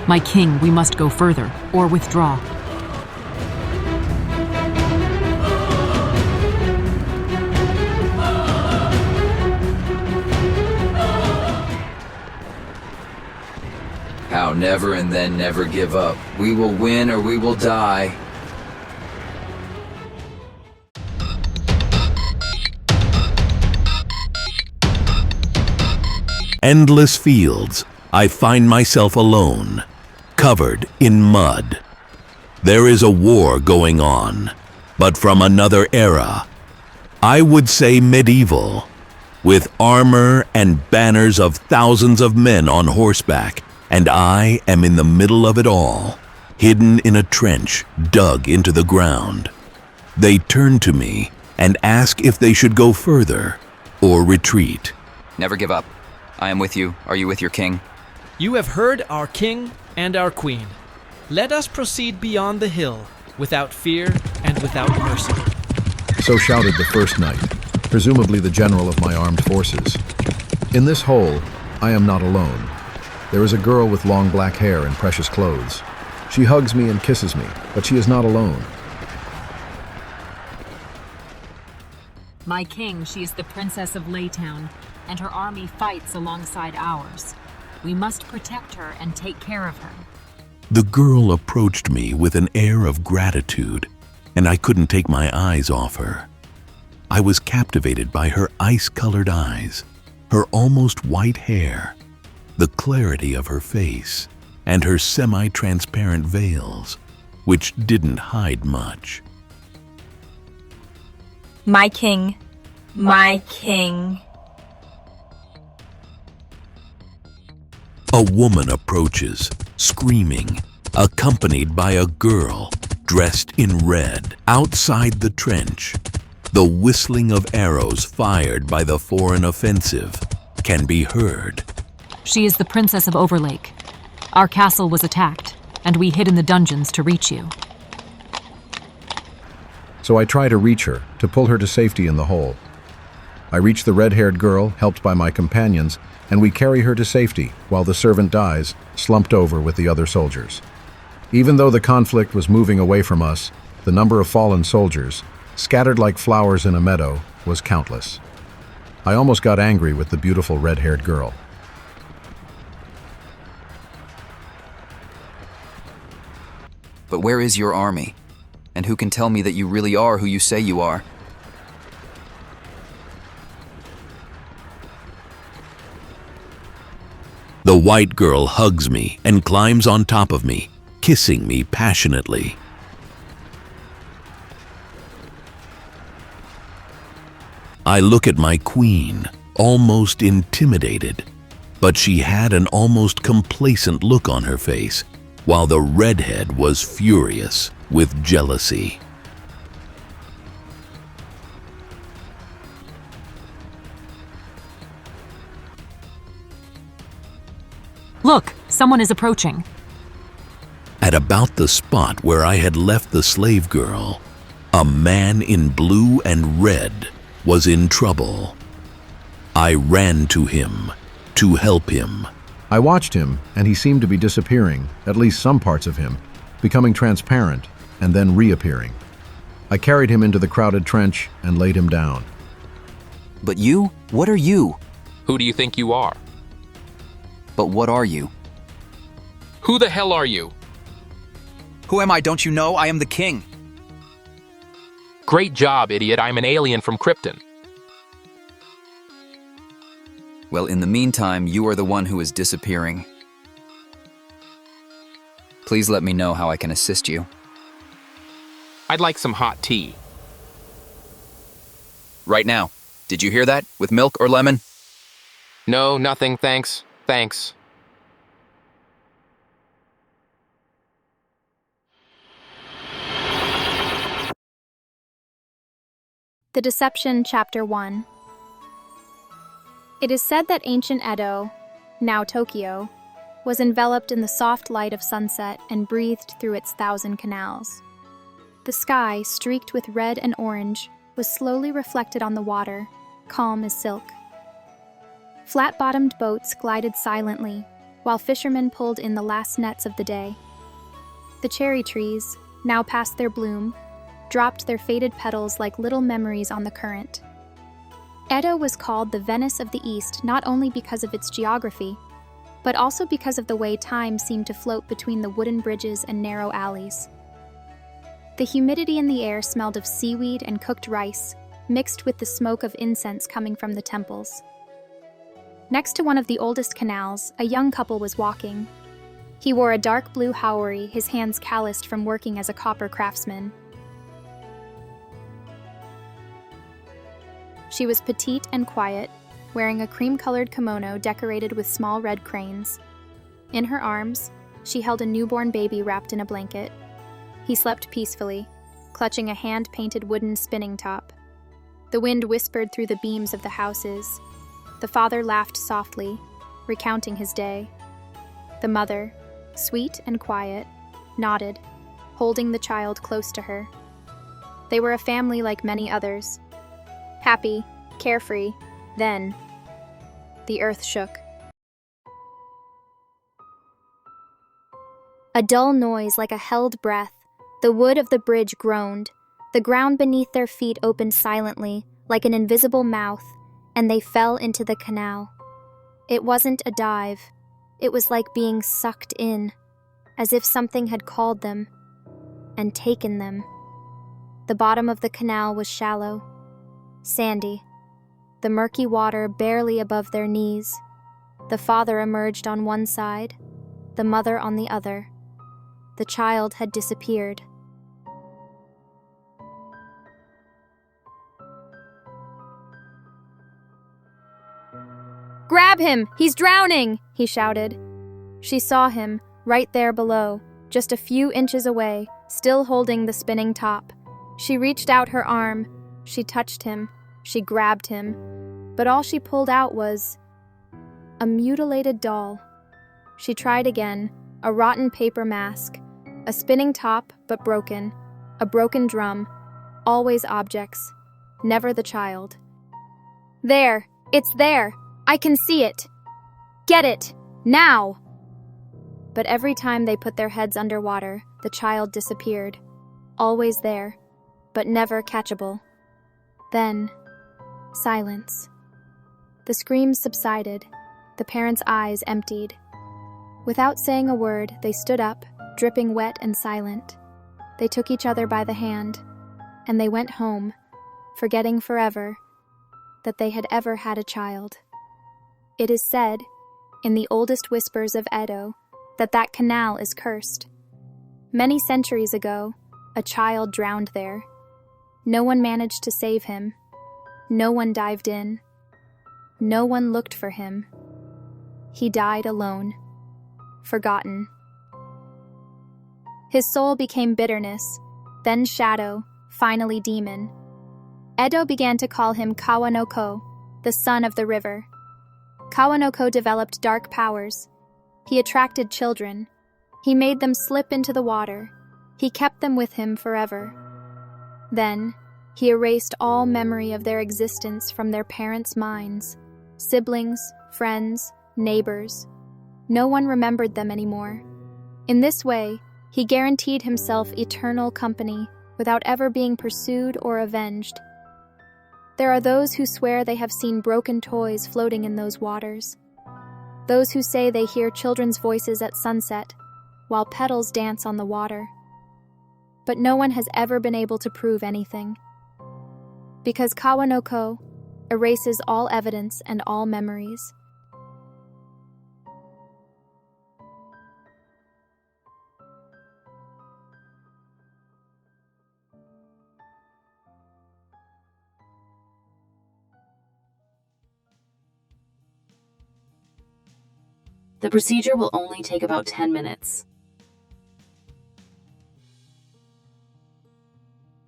My king, we must go further, or withdraw. How never and then never give up. We will win or we will die. Endless fields, I find myself alone, covered in mud. There is a war going on, but from another era. I would say medieval, with armor and banners of thousands of men on horseback, and I am in the middle of it all, hidden in a trench dug into the ground. They turn to me and ask if they should go further or retreat. Never give up. I am with you. Are you with your king? You have heard our king and our queen. Let us proceed beyond the hill, without fear and without mercy. So shouted the first knight, presumably the general of my armed forces. In this hole, I am not alone. There is a girl with long black hair and precious clothes. She hugs me and kisses me, but she is not alone. My king, she is the princess of Laytown, and her army fights alongside ours. We must protect her and take care of her. The girl approached me with an air of gratitude, and I couldn't take my eyes off her. I was captivated by her ice-colored eyes, her almost white hair, the clarity of her face, and her semi-transparent veils, which didn't hide much. My king, my king. A woman approaches, screaming, accompanied by a girl dressed in red. Outside the trench, the whistling of arrows fired by the foreign offensive can be heard. She is the princess of Overlake. Our castle was attacked, and we hid in the dungeons to reach you. So I try to reach her, to pull her to safety in the hole. I reach the red-haired girl, helped by my companions, and we carry her to safety, while the servant dies, slumped over with the other soldiers. Even though the conflict was moving away from us, the number of fallen soldiers, scattered like flowers in a meadow, was countless. I almost got angry with the beautiful red-haired girl. But where is your army? And who can tell me that you really are who you say you are? The white girl hugs me and climbs on top of me, kissing me passionately. I look at my queen, almost intimidated, but she had an almost complacent look on her face, while the redhead was furious with jealousy. Look, someone is approaching. At about the spot where I had left the slave girl, a man in blue and red was in trouble. I ran to him to help him. I watched him, and he seemed to be disappearing, at least some parts of him, becoming transparent, and then reappearing. I carried him into the crowded trench and laid him down. But you? What are you? Who do you think you are? But what are you? Who the hell are you? Who am I? Don't you know? I am the king. Great job, idiot. I'm an alien from Krypton. Well, in the meantime, you are the one who is disappearing. Please let me know how I can assist you. I'd like some hot tea. Right now. Did you hear that? With milk or lemon? No, nothing, thanks. Thanks. The Deception, Chapter 1. It is said that ancient Edo, now Tokyo, was enveloped in the soft light of sunset and breathed through its 1,000 canals. The sky, streaked with red and orange, was slowly reflected on the water, calm as silk. Flat-bottomed boats glided silently, while fishermen pulled in the last nets of the day. The cherry trees, now past their bloom, dropped their faded petals like little memories on the current. Edo was called the Venice of the East not only because of its geography, but also because of the way time seemed to float between the wooden bridges and narrow alleys. The humidity in the air smelled of seaweed and cooked rice, mixed with the smoke of incense coming from the temples. Next to one of the oldest canals, a young couple was walking. He wore a dark blue haori, his hands calloused from working as a copper craftsman. She was petite and quiet, wearing a cream-colored kimono decorated with small red cranes. In her arms, she held a newborn baby wrapped in a blanket. He slept peacefully, clutching a hand-painted wooden spinning top. The wind whispered through the beams of the houses. The father laughed softly, recounting his day. The mother, sweet and quiet, nodded, holding the child close to her. They were a family like many others. Happy, carefree, then the earth shook. A dull noise like a held breath. The wood of the bridge groaned. The ground beneath their feet opened silently, like an invisible mouth, and they fell into the canal. It wasn't a dive. It was like being sucked in, as if something had called them and taken them. The bottom of the canal was shallow, sandy, the murky water barely above their knees. The father emerged on one side, the mother on the other. The child had disappeared. "Grab him! He's drowning!" he shouted. She saw him, right there below, just a few inches away, still holding the spinning top. She reached out her arm. She touched him. She grabbed him. But all she pulled out was a mutilated doll. She tried again, a rotten paper mask, a spinning top but broken, a broken drum, always objects, never the child. "There! It's there! I can see it! Get it! Now!" But every time they put their heads underwater, the child disappeared. Always there, but never catchable. Then, silence. The screams subsided. The parents' eyes emptied. Without saying a word, they stood up, dripping wet and silent. They took each other by the hand, and they went home, forgetting forever that they had ever had a child. It is said, in the oldest whispers of Edo, that that canal is cursed. Many centuries ago, a child drowned there. No one managed to save him. No one dived in. No one looked for him. He died alone, forgotten. His soul became bitterness, then shadow, finally demon. Edo began to call him Kawanoko, the son of the river. Kawanoko developed dark powers. He attracted children. He made them slip into the water. He kept them with him forever. Then, he erased all memory of their existence from their parents' minds. Siblings, friends, neighbors. No one remembered them anymore. In this way, he guaranteed himself eternal company without ever being pursued or avenged. There are those who swear they have seen broken toys floating in those waters. Those who say they hear children's voices at sunset, while petals dance on the water. But no one has ever been able to prove anything. Because Kawanoko erases all evidence and all memories. The procedure will only take about 10 minutes.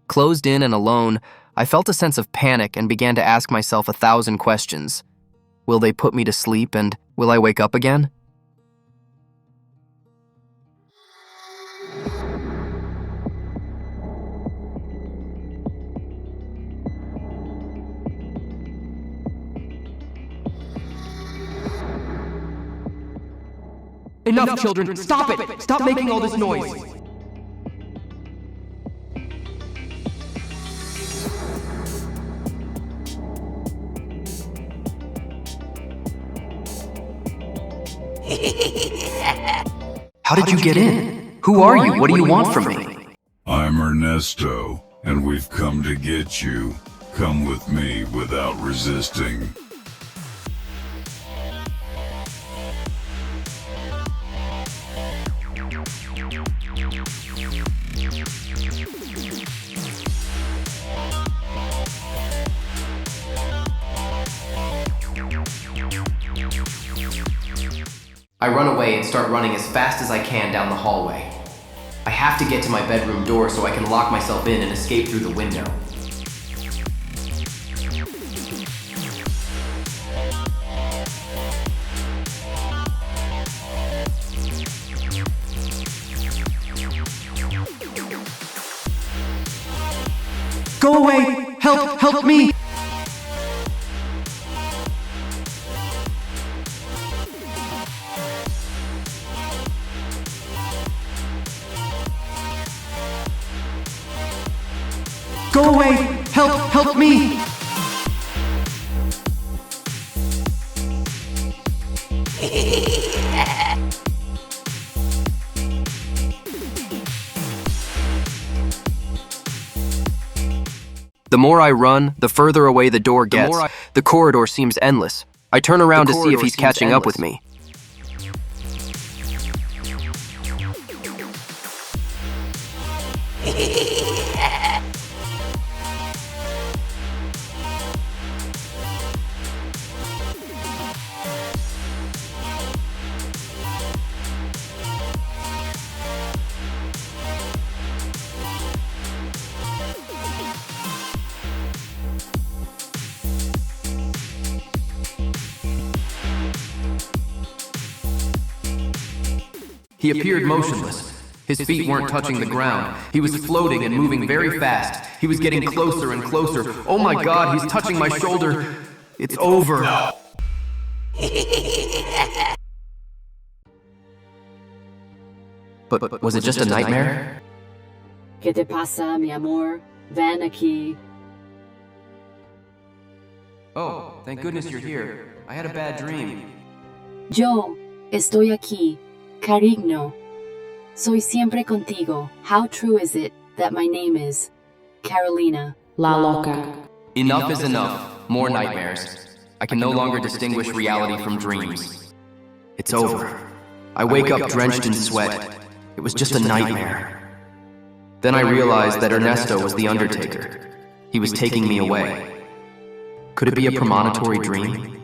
Closed in and alone, I felt a sense of panic and began to ask myself 1,000 questions. Will they put me to sleep, and will I wake up again? Enough, children! Stop it! Stop making all this noise! How did you get in? Who are you? What do you want from me? I'm Ernesto, and we've come to get you. Come with me without resisting. I run away and start running as fast as I can down the hallway. I have to get to my bedroom door so I can lock myself in and escape through the window. Go away! Help! Help me! Go away! Help! Help me! The more I run, the further away the door gets. The corridor seems endless. I turn around to see if he's catching up with me. He appeared motionless. His feet weren't touching the ground. He was floating and moving very fast. He was getting closer and closer. Oh my God, he's touching my shoulder. It's over. No. But was it just a nightmare? ¿Qué te pasa, mi amor? Ven aquí. Oh, thank goodness you're here. I had a bad dream. Yo estoy aquí. Cariño, soy siempre contigo. How true is it that my name is Carolina La Loca? Enough is enough. More nightmares. I can no longer distinguish reality from dreams. It's over. I wake up drenched in sweat. It was just a nightmare. Then I realized that Ernesto was the Undertaker. He was taking me away. Could it be a premonitory dream?